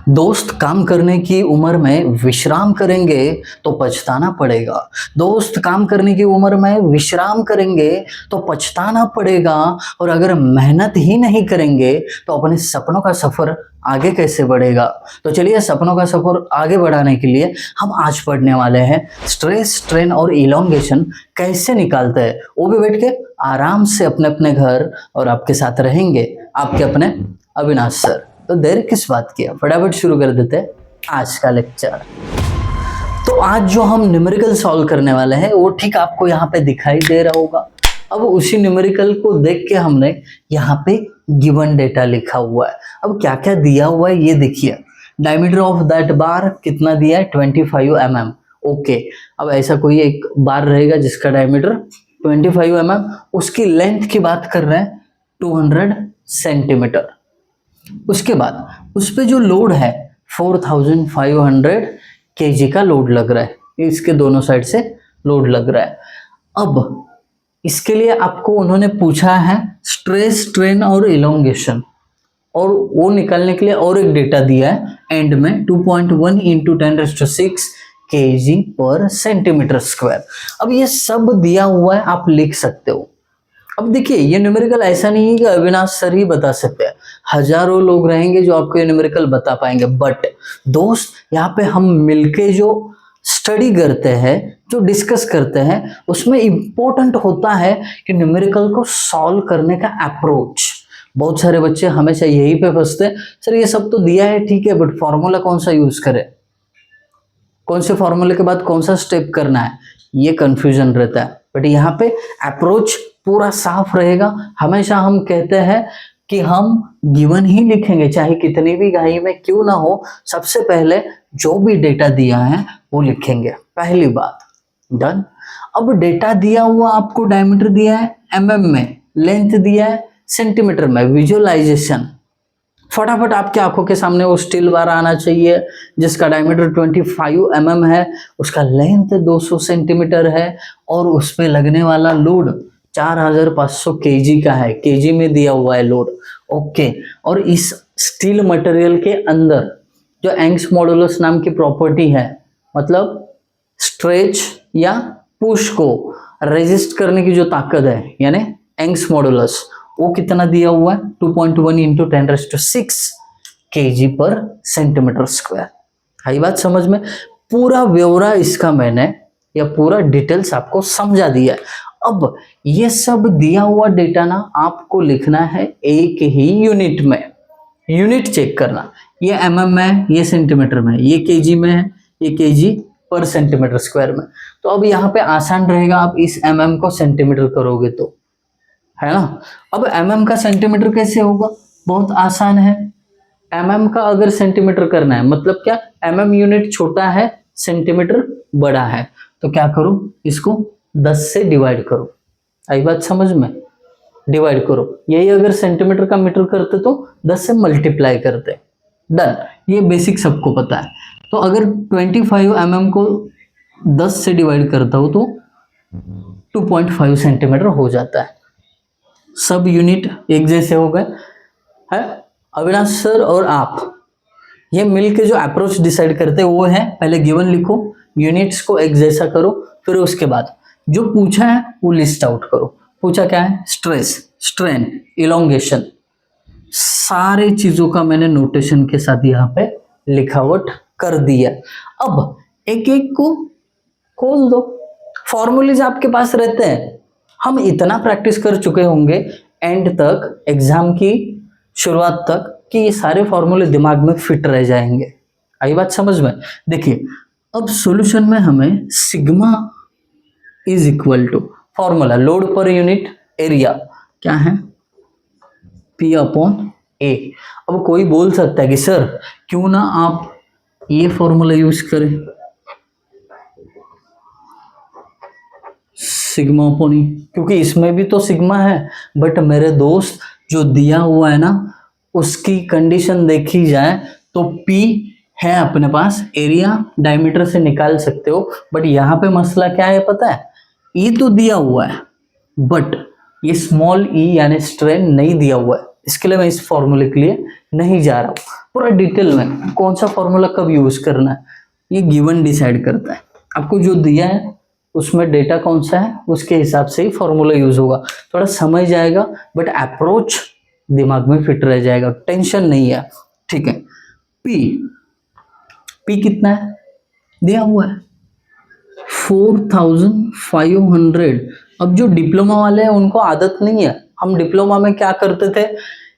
दोस्त काम करने की उम्र में विश्राम करेंगे तो पछताना पड़ेगा। दोस्त काम करने की उम्र में विश्राम करेंगे तो पछताना पड़ेगा। और अगर मेहनत ही नहीं करेंगे तो अपने सपनों का सफर आगे कैसे बढ़ेगा। तो चलिए सपनों का सफर आगे बढ़ाने के लिए हम आज पढ़ने वाले हैं स्ट्रेस, स्ट्रेन और इलोंगेशन कैसे निकालते हैं, वो भी बैठ के आराम से अपने अपने घर। और आपके साथ रहेंगे आपके अपने अविनाश सर। तो देर किस बात की है, फटाफट शुरू कर देते हैं आज का लेक्चर। तो आज जो हम न्यूमेरिकल सॉल्व करने वाले हैं वो ठीक आपको यहाँ पे दिखाई दे रहा होगा। अब उसी न्यूमेरिकल को देख के हमने यहाँ पे गिवन डेटा लिखा हुआ है। अब क्या क्या दिया हुआ है ये देखिए। डायमीटर ऑफ दैट बार कितना दिया है, 25 mm। ओके, अब ऐसा कोई एक बार रहेगा जिसका डायमीटर 25 mm, उसकी लेंथ की बात कर रहे हैं 200 सेंटीमीटर। उसके बाद उस पे जो लोड है 4500 kg का लोड लग रहा है, इसके दोनों साइड से लोड लग रहा है। अब इसके लिए आपको उन्होंने पूछा है स्ट्रेस, स्ट्रेन और इलोंगेशन, और वो निकालने के लिए और एक डेटा दिया है एंड में 2.1 × 10⁶ kg पर सेंटीमीटर स्क्वायर। अब ये सब दिया हुआ है, आप लिख सकते हो। अब देखिए ये न्यूमेरिकल ऐसा नहीं है कि अविनाश सर ही बता सकते हैं, हजारों लोग रहेंगे जो आपको ये न्यूमेरिकल बता पाएंगे। बट दोस्त यहाँ पे हम मिलके जो स्टडी करते हैं, जो डिस्कस करते हैं, उसमें इम्पोर्टेंट होता है कि न्यूमेरिकल को सॉल्व करने का अप्रोच। बहुत सारे बच्चे हमेशा यही पे फंसते हैं, सर ये सब तो दिया है ठीक है, बट फॉर्मूला कौन सा यूज करें, कौन से फॉर्मूले के बाद कौन सा स्टेप करना है, ये कंफ्यूजन रहता है। बट यहाँ पे अप्रोच पूरा साफ रहेगा। हमेशा हम कहते हैं कि हम गिवन ही लिखेंगे, चाहे कितनी भी घाई में क्यों ना हो, सबसे पहले जो भी डेटा दिया है वो लिखेंगे, पहली बात। डन। अब डेटा दिया हुआ आपको डायमीटर दिया है mm में, लेंथ दिया है सेंटीमीटर में। विजुअलाइजेशन फटाफट आपके आंखों के सामने वो स्टील बार आना चाहिए जिसका डायमीटर 25 mm है, उसका लेंथ 200 सेंटीमीटर है और उस पे लगने वाला लोड 4500 kg का है, kg में दिया हुआ है लोड। ओके, और इस स्टील मटेरियल के अंदर जो यंग्स मॉडुलस नाम की प्रॉपर्टी है, मतलब स्ट्रेच या पुश को रेजिस्ट करने की जो ताकत है, यानी यंग्स मॉडुलस, वो कितना दिया हुआ है 2.1 × 10⁶ kg पर सेंटीमीटर स्क्वायर। आई बात समझ में? पूरा ब्यौरा इसका मैंने या पूरा डिटेल्स आपको समझा दिया है। अब ये सब दिया हुआ डेटा ना आपको लिखना है एक ही यूनिट में, यूनिट चेक करना। ये mm में है, ये सेंटीमीटर में है, ये kg में है, ये kg पर सेंटीमीटर स्क्वायर में। तो अब यहाँ पे आसान रहेगा, आप इस mm को सेंटीमीटर करोगे तो, है ना। अब mm का सेंटीमीटर कैसे होगा, बहुत आसान है। mm का अगर सेंटीमीटर करना है मतलब क्या, mm यूनिट छोटा है, सेंटीमीटर बड़ा है, तो क्या करो, इसको 10 से डिवाइड करो। आई बात समझ में? डिवाइड करो। यही अगर सेंटीमीटर का मीटर करते तो 10 से मल्टीप्लाई करते। डन, ये बेसिक सबको पता है। तो अगर 25 mm को 10 से डिवाइड करता हो तो 2.5 सेंटीमीटर हो जाता है। सब यूनिट एक जैसे हो गए है। अविनाश सर और आप ये मिलके जो अप्रोच डिसाइड करते हैं वो है, पहले गिवन लिखो, यूनिट्स को एक जैसा करो, फिर उसके बाद जो पूछा है वो लिस्ट आउट करो। पूछा क्या है, स्ट्रेस, स्ट्रेन, इलोंगेशन, सारे चीजों का मैंने नोटेशन के साथ यहाँ पे लिखावट कर दिया। अब एक एक को खोल दो, फॉर्मूलेज आपके पास रहते हैं। हम इतना प्रैक्टिस कर चुके होंगे एंड तक, एग्जाम की शुरुआत तक, कि ये सारे फॉर्मूले दिमाग में फिट रह जाएंगे। आई बात समझ में? देखिए अब सॉल्यूशन में हमें sigma is equal to formula load per unit area क्या है, P/A। अब कोई बोल सकता है कि सर क्यों ना आप ये फॉर्मूला यूज करें, सिग्मा अपॉन ई, क्योंकि इसमें भी तो सिग्मा है। बट मेरे दोस्त जो दिया हुआ है ना, उसकी कंडीशन देखी जाए तो P है अपने पास, एरिया डायमीटर से निकाल सकते हो। बट यहाँ पे मसला क्या है पता है, ई तो दिया हुआ है बट ये स्मॉल ई यानी स्ट्रेन नहीं दिया हुआ है, इसके लिए मैं इस फॉर्मूले के लिए नहीं जा रहा हूँ। पूरा डिटेल में कौन सा फॉर्मूला कब यूज करना है ये गिवन डिसाइड करता है। आपको जो दिया है उसमें डेटा कौन सा है उसके हिसाब से ही फॉर्मूला यूज होगा। थोड़ा समझ जाएगा बट अप्रोच दिमाग में फिट रह जाएगा, टेंशन नहीं है, ठीक है। पी कितना है दिया हुआ है 4500। अब जो डिप्लोमा वाले हैं उनको आदत नहीं है, हम डिप्लोमा में क्या करते थे,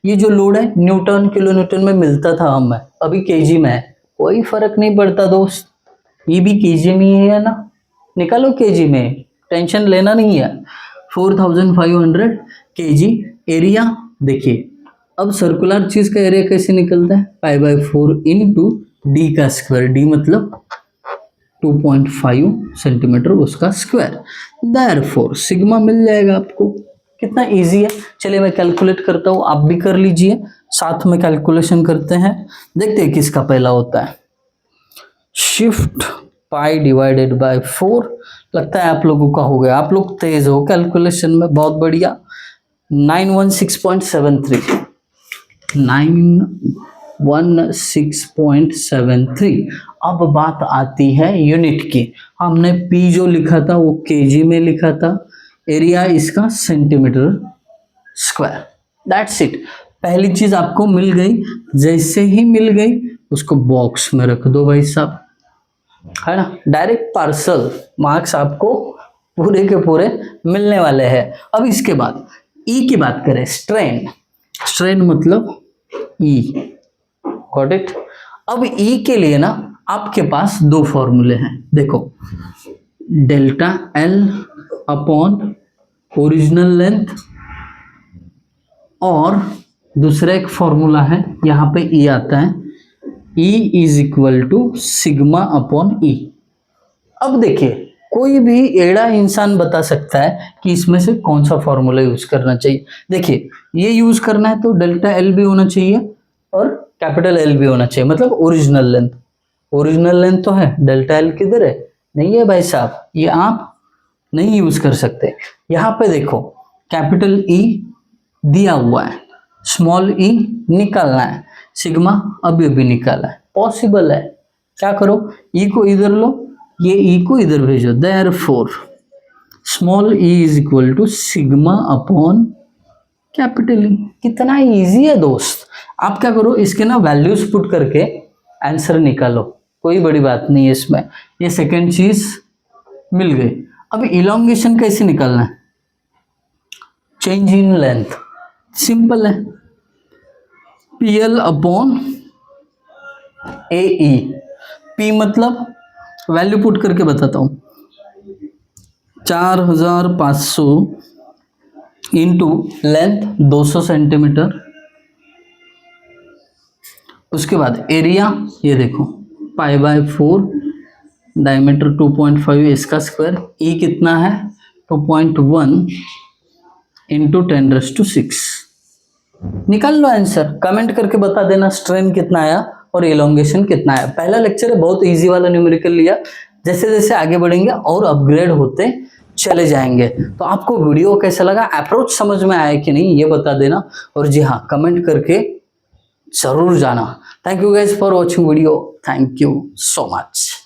ये जो लोड है न्यूटन किलो न्यूटन में मिलता था हमें, अभी केजी में है, कोई फर्क नहीं पड़ता दोस्त, ये भी केजी में ही है ना, निकालो केजी में, टेंशन लेना नहीं है। 4500 केजी एरिया। देखिए अब सर्कुलर चीज का एरिया कैसे निकलता है, π/4 इंटू डी का स्क्वायर, डी मतलब 2.5 सेंटीमीटर उसका स्क्वायर, देयरफॉर सिग्मा मिल जाएगा आपको। कितना इजी है, चलिए मैं कैलकुलेट करता हूँ, आप भी कर लीजिए, साथ में कैलकुलेशन करते हैं, देखते हैं किसका पहला होता है। शिफ्ट π/4, लगता है आप लोगों का हो गया, आप लोग तेज हो कैलकुलेशन में, बहुत बढ़िया। 916.73 916.73। अब बात आती है यूनिट की, हमने पी जो लिखा था वो केजी में लिखा था, एरिया इसका सेंटीमीटर स्क्वायर, दैट्स इट। पहली चीज आपको मिल गई, जैसे ही मिल गई उसको बॉक्स में रख दो भाई साहब, है ना, डायरेक्ट पार्सल, मार्क्स आपको पूरे के पूरे मिलने वाले हैं। अब इसके बाद ई की बात करें, स्ट्रेन, स्ट्रेन मतलब ई, गॉट इट। अब ई के लिए ना आपके पास दो फॉर्मूले हैं, देखो, delta L upon original length, और दूसरा एक फॉर्मूला है यहाँ पे ई आता है, E is equal to sigma upon E. अब देखिए कोई भी एड़ा इंसान बता सकता है कि इसमें से कौन सा फॉर्मूला यूज करना चाहिए। देखिए ये यूज करना है तो डेल्टा एल भी होना चाहिए और कैपिटल एल भी होना चाहिए, मतलब ओरिजिनल लेंथ, ओरिजिनल लेंथ तो है, डेल्टा एल किधर है, नहीं है भाई साहब, ये आप नहीं यूज कर सकते। यहाँ पे देखो कैपिटल ई दिया हुआ है, स्मॉल ई निकालना है, सिग्मा अभी भी निकाला है, पॉसिबल है, क्या करो, ई को इधर लो, ये ई को इधर भेजो, therefore small E is equal to sigma upon capital E. कितना इजी है दोस्त, आप क्या करो, इसके ना वैल्यूज पुट करके आंसर निकालो, कोई बड़ी बात नहीं है इसमें। ये सेकंड चीज मिल गई। अब इलोंगेशन कैसे निकालना है, चेंज इन लेंथ, सिंपल है, पीएल अपॉन ए ई। पी मतलब वैल्यू पुट करके बताता हूं, 4500 इंटू लेंथ 200 सेंटीमीटर, उसके बाद एरिया ये देखो π/4, डायमीटर 2.5 इसका स्क्वायर, ई कितना है 2.1 इंटू 10⁶। निकाल लो आंसर, कमेंट करके बता देना स्ट्रेन कितना आया और एलोंगेशन कितना आया। पहला लेक्चर है, बहुत इजी वाला न्यूमेरिकल लिया, जैसे जैसे आगे बढ़ेंगे और अपग्रेड होते चले जाएंगे। तो आपको वीडियो कैसा लगा, अप्रोच समझ में आया कि नहीं, ये बता देना, और जी हाँ कमेंट करके जरूर जाना। Thank you guys for watching video, thank you so much.